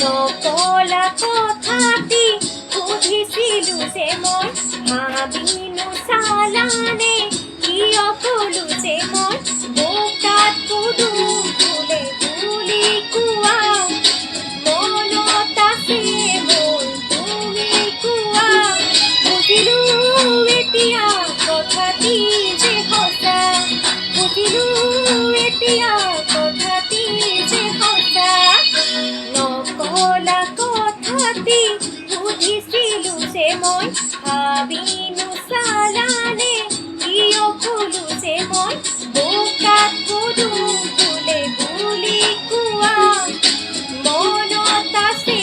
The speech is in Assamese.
নকলা কথাটি বুধিছিলো যে মই ভাবিনো চালানে কিয় কলো যে মই বোকাত পদুম ফুলে বুলি কোৱা মনত আছে মোৰ তুমি কোৱা বুজিলো এতিয়া কথাটি যে সঁচা বুজিলো এতিয়া কথাটি যে সঁচা নকলা কথাটি বুধিছিলো যে মই ভাবিনো চালানে কিয় কলো যে মই বোকাত পদুম ফুলে বুলি কোৱা মনত আছে